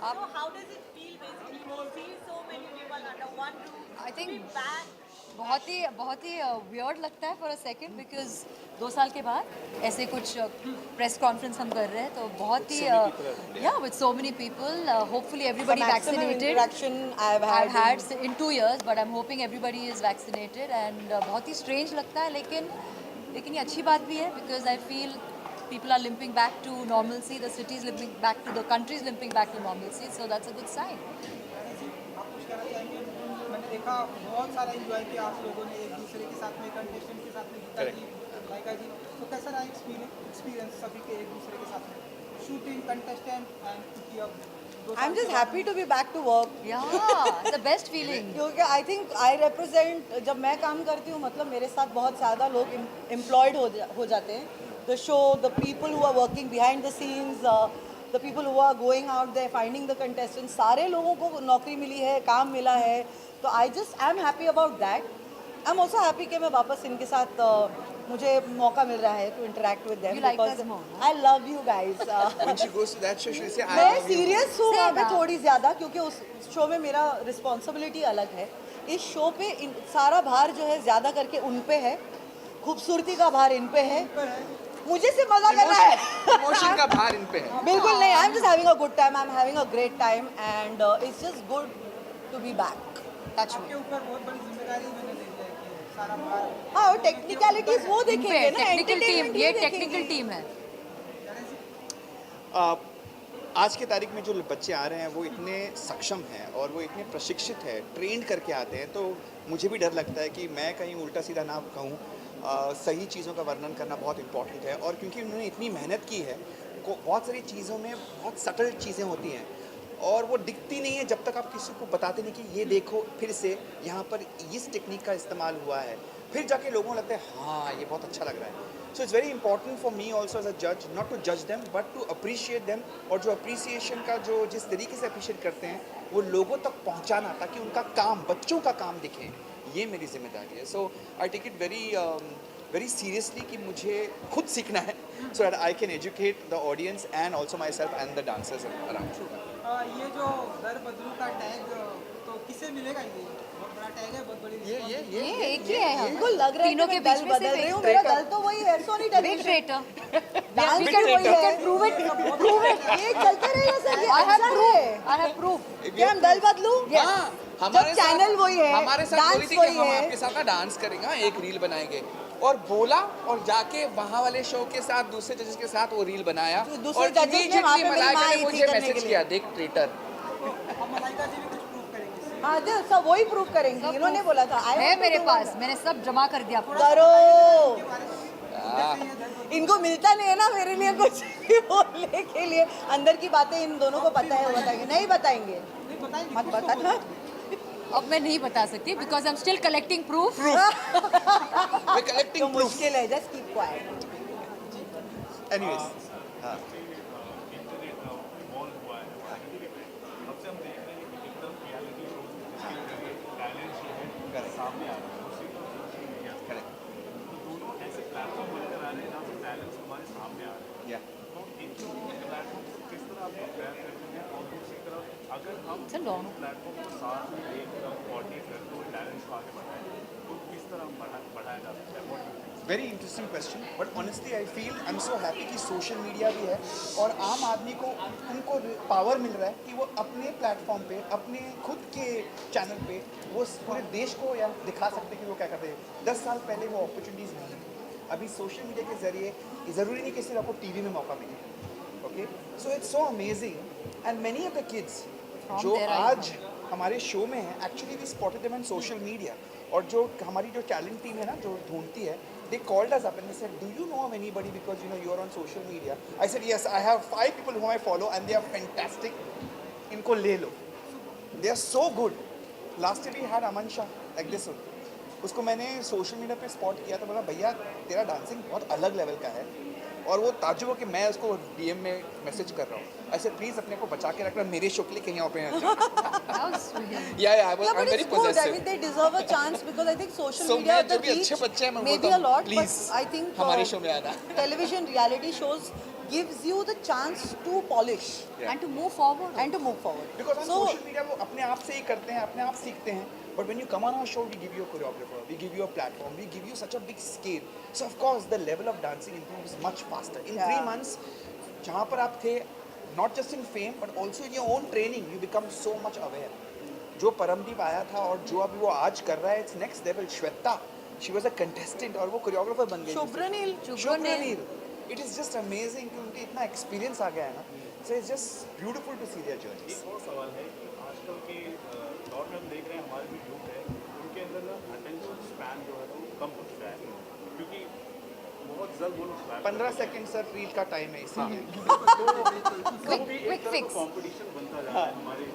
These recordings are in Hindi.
So how does it feel basically to see so many people under one roof? I To be think back. बहुत ही वियर्ड लगता है फॉर अ सेकंड बिकॉज 2 साल के बाद ऐसे कुछ प्रेस कॉन्फ्रेंस हम कर रहे हैं तो बहुत ही या with so many people hopefully everybody vaccinated interaction I've I've had. had in 2 years but I'm hoping everybody is vaccinated and बहुत ही strange लगता है लेकिन ये अच्छी बात भी है because I feel people are limping back to normalcy, the city is limping back to the country is limping back to normalcy, so that's a good sign. आप कुछ कहना चाहेंगे? मैंने देखा बहुत सारा एंजॉय किया आप लोगों ने एक दूसरे के साथ में, कंटेस्टेंट के साथ में, गीता जी, लाइका जी। तो कैसा रहा एक्सपीरियंस सभी के एक दूसरे के साथ में, shooting, contestant and I'm just happy to be back to work. Yeah, the best feeling. क्योंकि आई थिंक आई रिप्रेजेंट, जब मैं काम करती हूँ मतलब मेरे साथ बहुत ज़्यादा लोग एम्प्लॉयड हो जाते हैं. The show, the people who are working behind the scenes, the people who are going out there finding the contestant, सारे लोगों को नौकरी मिली है, काम मिला है. तो I am happy about that. I am also happy कि मैं वापस इनके साथ मुझे मौका मिल रहा है to interact with them You like because us more, I love you guys. When she goes to that show, she'll say, I मैं love you. सीरियस हूँ Say वहाँ पे that. थोड़ी ज़्यादा, क्योंकि उस शो में मेरा रिस्पॉन्सिबिलिटी अलग है. इस शो पे सारा भार जो है ज़्यादा करके उन पे है, खूबसूरती का भार इन पे है. मुझे सिर्फ मजा कर रहा है. Emotion का भार इन पे है. बिल्कुल नहीं. I am just having a good time, I am having a great time and it's just good to be back. Touch आपके wood. ऊपर बहुत बड़ी जिम्मेदारी मैंने दी है कि सारा भार हाँ, और टेक्निकलिटीज वो देखेंगे ना, टेक्निकल टीम, entertainment ये देखेंगे. टेक्निकल टीम है. आज के तारीख में जो बच्चे आ रहे हैं वो इतने सक्षम हैं और वो इतने प्रशिक्षित हैं, ट्रेंड करके आते हैं. तो मुझे भी डर लगता है कि मैं कहीं उल्टा सीधा ना कहूँ. सही चीज़ों का वर्णन करना बहुत इम्पॉर्टेंट है और क्योंकि उन्होंने इतनी मेहनत की है, बहुत सारी चीज़ों में बहुत सटल चीज़ें होती हैं और वो दिखती नहीं है जब तक आप किसी को बताते नहीं कि ये देखो फिर से यहाँ पर इस टेक्निक का इस्तेमाल हुआ है, फिर जाके लोगों को लगता है हाँ ये बहुत अच्छा लग रहा है. So it's very important for me also as a जज नॉट टू जज them but to appreciate them. और जो अप्रिसिएशन का जो जिस तरीके से अप्रिशिएट करते हैं वो लोगों तक पहुँचाना ताकि उनका काम, बच्चों का काम दिखे, ये मेरी जिम्मेदारी है. So I take it very seriously कि मुझे खुद सीखना है so that I can educate the audience and also myself and the dancers around. ये जो दर बदलू का टैग तो किसे मिलेगा? ये बहुत बड़ा टैग है, बहुत बड़ी ये एक ही है. उनको लग रहा है तीनों कि के मैं बीच दल में बदल सिर्फ रही एक हूँ. मेरा दल तो वही है, Sony Big television. traitor. Dance We भी can वही है. prove it. ये चलते रहेगा सर. ये I have अच्छा proof. है. I have proof. क्या हम दल बदलू? हमारे जब चैनल वही है, हमारे साथ डांस बोली थी कि वही हम है. आपके साथ ना डांस करेंगे, हाँ, एक रील बनाएंगे और बोला और जाके वहाँ वाले शो के साथ दूसरे जजेस के साथ वो रील बनाया तो दूसरे और judges ने वहाँ पे मेरी मलाइका माँ ने आई थी मुझे करने मैसेज के लिए. किया, देख ट्विटर. अब मलाइका जी भी कुछ प्रूव करेंगे. हाँ, जो सब वही प्रूव करेंगी. सब इन्होंने proof बोला था I है want to मेरे do पास, one. मैंने सब जमा कर दिया. करो. इनको मिलता नहीं है ना मेरे लिए कुछ भी बोलने के लिए. अंदर की बातें इन दोनों को पता है, वो बताएंगे. नहीं बताएंगे. मत बता. अब मैं नहीं बता सकती because I am still collecting proof. वे तो कलेक्टिंग प्रूफ. मुश्किल है. Just keep quiet. एनीवेज, हाँ. Correct. Yeah. It's a long. Very interesting question but honestly I feel I am so happy कि सोशल मीडिया भी है और आम आदमी को उनको पावर मिल रहा है कि वो अपने प्लेटफॉर्म पे, अपने खुद के चैनल पे वो पूरे देश को या दिखा सकते हैं कि वो क्या करते हैं. 10 साल पहले वो अपॉर्चुनिटीज़ नहीं थी. अभी सोशल मीडिया के ज़रिए ज़रूरी नहीं कि सिर्फ आपको टीवी में मौका मिले. Okay, so it's so amazing and many of the kids जो there I आज हमारे शो में है actually we spotted them on social media. और जो हमारी जो टैलेंट टीम है ना जो ढूंढती है, they called us up and they said, do you know of anybody because you know you're on social media? I said yes, I have 5 people whom I follow and they are fantastic. इनको ले लो. They are so good. Last year we had Aman Shah like this one. उसको मैंने सोशल मीडिया पे स्पॉट किया तो बोला भैया तेरा डांसिंग बहुत अलग लेवल का है, और वो ताज्जुब हो कि मैं उसको डीएम में मैसेज कर रहा हूँ, ऐसे प्लीज़ अपने को बचा के रखना मेरे शो के लिए कहीं और पे How sweet. या Yeah, but very it's good. I positive. mean, they deserve a chance because I think social So, media, मैं the जो भी अच्छे reach बच्चे हैं, मैं may बोलता be a हूँ, lot, please, but I think हमारे शो में आना। television reality shows gives you the chance to polish Yeah. And to move forward. and to move forward. Because on So, social media वो अपने आप से ही करते हैं, अपने आप सीखते हैं. But when you come on our show, we give you a choreographer, we give you a platform, we give you such a big scale. So of course the level of dancing improves much faster. In 3 Yeah. months, जहाँ पर आप थे, not just in fame but also in your own training, you become so much aware. जो परमदीप आया था और जो अभी वो आज कर रहा है, it's next level. Shweta, she was a contestant और वो choreographer बन गई. Shubhranil. Shubhranil. It is just amazing कि उनके इतना experience आ गया है ना. So it's just beautiful to see their journeys. एक और सवाल है कि आजकल के दौर में हम देख रहे हैं हमारे भी यूथ है उनके अंदर ना अटेंशन स्पैन जो है ना वो कम होता है क्योंकि बहुत जल्द वो लोग grab 15 सेकंड सर रील का टाइम है इसीलिए. Quick, quick fix. कंपटीशन बनता जा रहा है हमारे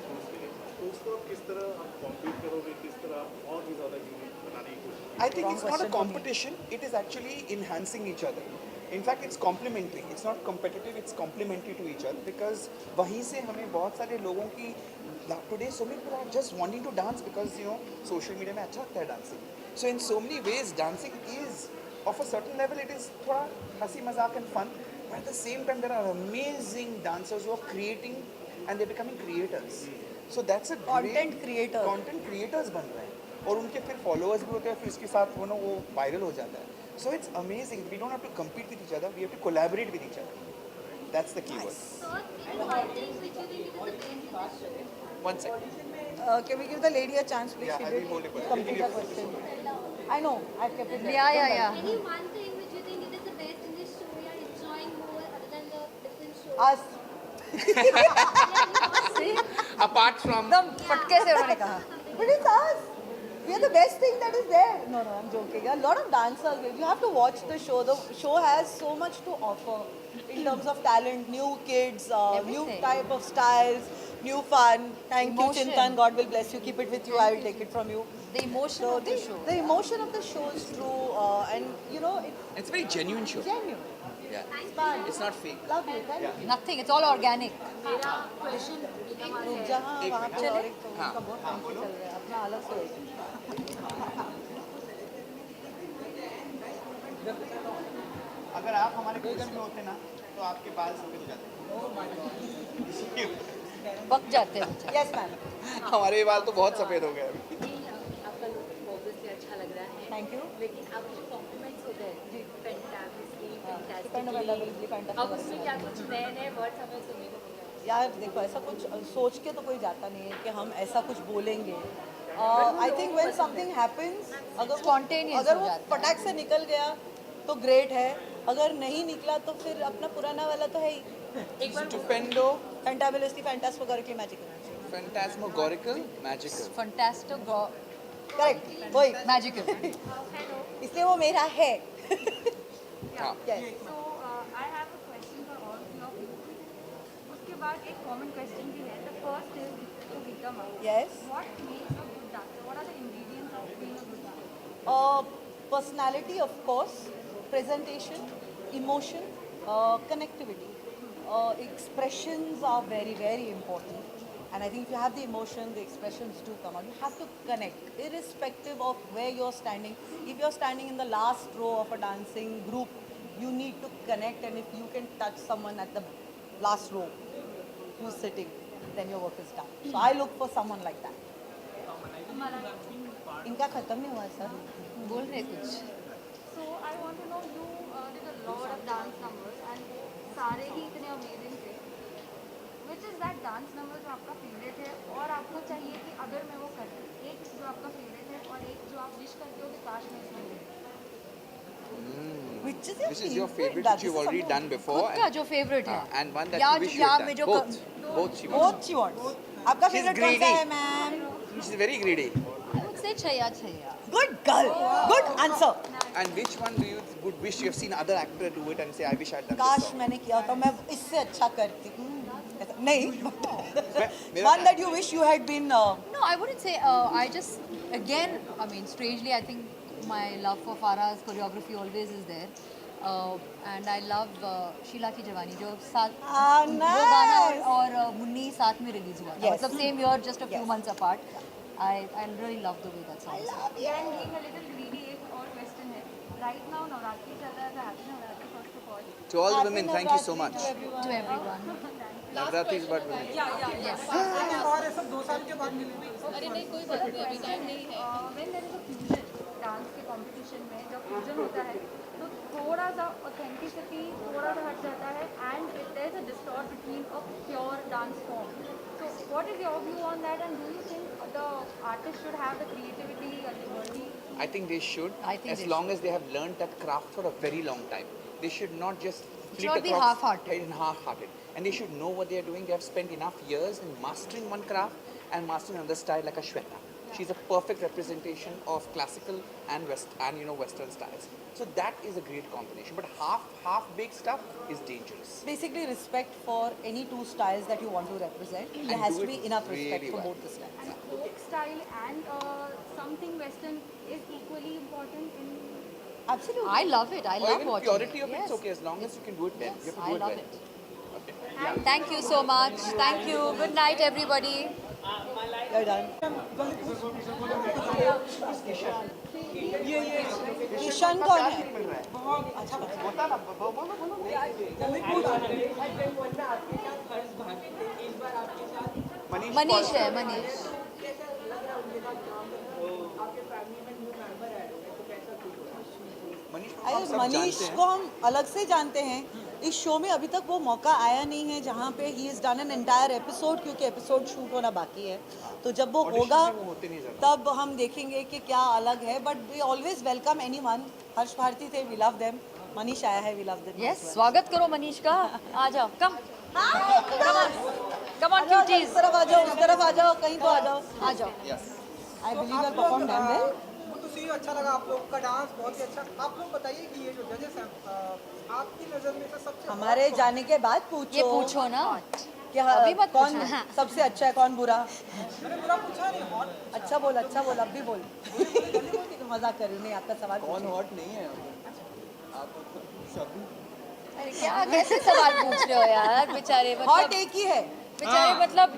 शोज के लिए तो उसको आप किस तरह आप कॉम्पीट करोगे किस तरह आप और भी ज़्यादा यूनिक बनाने की कोशिश I think it's not a competition, it is actually enhancing each other. In fact, it's complementary. It's not competitive, it's complementary to each other because वहीं से हमें बहुत सारे लोगों की today so many people are just wanting to dance because you know social media में अच्छा लगता है dancing. So in so many ways dancing is of a certain level it is थोड़ा हंसी मजाक and fun, but at the same time there are amazing dancers who are creating and they're becoming creators. So that's a Content great creator. content creators बन रहे हैं और उनके फिर फॉलोअर्स भी होते हैं, फिर उसके साथ वो वायरल हो जाता है. So it's amazing. We don't have to compete with each other. We have to collaborate with each other. That's the key word. So, in one thing which you think is the best in this show? 1 second. Can we give the lady a chance, please? Yeah, She I did will hold it. complete her question. I know. I've kept it there. Yeah. Any one thing which you think it is the best in this show we are enjoying more other than the different shows? Us. Apart from एकदम फटके से उन्होंने कहा. But it's us. We are the best thing that is there. No, I'm joking. A lot of dancers. You have to watch the show. The show has so much to offer in terms of talent, new kids, new Everything. type of styles, new fun. Thank Emotion. you, Chintan. God will bless you. Keep it with you. I will take it from you. The emotion So of the show. the emotion of the show is true, and you know it's it's a very genuine show. genuine. Yeah. Fun. It's not fake. Love you. Thank you. Nothing. It's all organic. मेरा क्वेश्चन रुक जा, हाँ, वहाँ पे और एक हाँ, उनका बहुत fancy चल रहा है. अपना अलग से होगा. अगर आप हमारे कोच में होते ना तो आपके बाल सफेद हो जाते. पक जाते हैं बेचारे. Yes, ma'am. हमारे बाल तो बहुत सफेद हो गए अभी. आपका लुक ऑब्वियसली अच्छा लग रहा है Thank you. लेकिन अब जो कॉम्प्लीमेंट्स होते हैं फैंटास्टिकली Fantastically, fantastic. अब उसमें क्या कुछ नए नए वर्ड्स हमें सुनने को मिल रहे हैं. यार देखो ऐसा कुछ सोच के तो कोई जाता नहीं है कि हम ऐसा कुछ बोलेंगे. I think when something happens अगर Spontaneous अगर हो वो जाता है. फटाक से निकल गया तो ग्रेट है, अगर नहीं निकला तो फिर अपना पुराना वाला तो है ही. Stupendo, fantabulously fantastically magical. phantasmagorical, magical. Fantastic. Correct वही Magical. इसलिए वो मेरा है. हाँ. Yes. So I have a question for all of you. उसके बाद एक common question भी है. The first is to Vikram. Yes. What makes a good dancer? What are the ingredients of being a good dancer? Personality, of course, presentation, emotion, connectivity. Expressions are very, very important. And I think if you have the emotion, the expressions do come out. You have to connect, irrespective of where you're standing. If you're standing in the last row of a dancing group, you need to connect. And if you can touch someone at the last row who's sitting, then your work is done. So I look for someone like that. इनका खत्म नहीं हुआ सर. बोल रहे कुछ. So I want to know you did a lot of dance numbers and सारे ही इतने amazing थे. Which is that dance number जो आपका favorite है और आपको चाहिए कि अगर मैं वो करूँ, एक जो आपका favorite है और एक जो आप wish करते हो कि काश मैं इसमें करूँ. Which is your Which is your favorite That which you've is already something- done before? खुद का जो favorite है. And one that या you wish you या had में done. जो Both. Both she wants. Both she wants. आपका She's favorite कौन सा greedy. है ma'am? She's very greedy. I would say Chaiyya Chaiyya. Good girl. Good answer. And which one do you would wish you have seen other actor do it and say I wish I had done काश this song? मैंने किया होता, मैं इससे अच्छा करती. नहीं, one that you wish you had been. No, I wouldn't say. I just, again, I mean, strangely, I think my love for Farah's choreography always is there. And I love Sheila की जवानी जो साथ वो गाना Nice. और मुन्नी साथ में रिलीज हुआ था Yes. मतलब same year just a few Yes. months apart. I really love the way that song is. And being a little greedy, एक और question है. Right now, नवरात्रि चल रहा है, so happy Navratri first of all. To all the Happy women, thank you so much. Navratri to everyone. To everyone. Navratri is about women. Yes. और ये सब 2 साल के बाद मिलेंगे When there is a fusion dance के कंपटीशन में जब फ्यूजन होता है तो थोड़ा सा ऑथेंटिसिटी थोड़ा सा हट जाता है and there is a distort between a pure dance form so what is your view on that and do you think the artist should have the creativity and liberty I think they should, I think as they long as they have learned that craft for a very long time. They should not just flit not be across half-hearted. and half-hearted. And they should know what they are doing. They have spent enough years in mastering one craft and mastering another style like a Shweta. She's a perfect representation of classical and Western styles. So that is a great combination. But half-baked stuff is dangerous. Basically, respect for any two styles that you want to represent. There And has do to be it enough really respect for well. both the styles. and folk style and something western is equally important in Absolutely. I love it. I Or love even watching purity it. of it's okay as long as you can do it then. You have to I do it love well. it. Okay. Thank you so much. Thank you. Good night, everybody. You're done. Kishan कौन है? मनीष है मनीष मनीष को हम अरे सब मनीष जानते हैं। को हम अलग से जानते हैं. इस शो में अभी तक वो मौका आया नहीं है जहाँ पे he is done an entire episode क्योंकि एपिसोड शूट होना बाकी है. तो जब वो Audition होगा में वो होते नहीं ज़्यादा। तब हम देखेंगे कि क्या अलग है. But we always welcome anyone. Harsh Bharti थे, वी लव देम. मनीष आया है, वी लव देम. यस स्वागत करो मनीष का आ जाओ कम कम ऑन इस क्यूटीज तरफ आ जाओ, उस तरफ आ जाओ, कहीं तो आ जाओ. आ जाओ I believe I perform dam well. वो तो सीरियल अच्छा लगा आप लोग का डांस बहुत ही अच्छा. आप लोग बताइए कि ये जो जजेस हैं आपकी नज़र में से सबसे हमारे जाने के बाद पूछो. ये पूछो ना कि अभी मत कौन पूछो. सबसे अच्छा है, कौन बुरा. मैंने बुरा पूछा नहीं. हॉट अच्छा बोल, अब भी बोल. मजाक कर रही हूँ. नहीं, आपका सवाल पूछिए. हॉट नहीं है अरे क्या कैसे सवाल पूछ रहे हो यार बेचारे हॉट मतलब एक ही है. बेचारे मतलब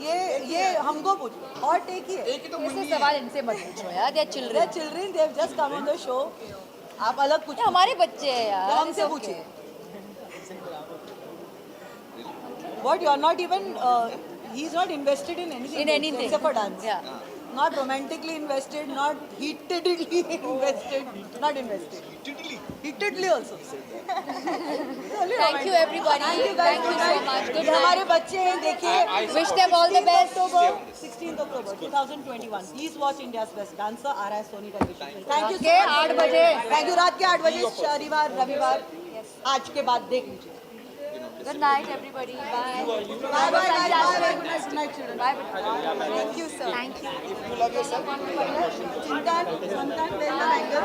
ये हमको पूछो. हॉट एक ही है. ऐसे सवाल इनसे मत पूछो यार दे They're children children, they have just come on the show. आप अलग पूछो. हमारे बच्चे हैं यार तो हमसे it's okay. पूछिए. What you are not even he is not invested in anything. In anything. except for dance. Yeah. Not romantically invested, not heatedly invested, not invested. Heatedly also. Thank you everybody. Thank you so much. Good ये हमारे night. बच्चे हैं, देखिए. Wish them all the best. 16th October 2021. Please watch India's Best Dancer. आ रहा है सोनी टेलीविजन. Thank you. के 8 बजे. Thank you. रात के 8 बजे शनिवार रविवार आज के बाद देख लीजिए. Good night everybody. Bye. Bye bye bye bye. Good night children. Bye. Thank you sir. Thank you. Chintan, Santan, where the anger?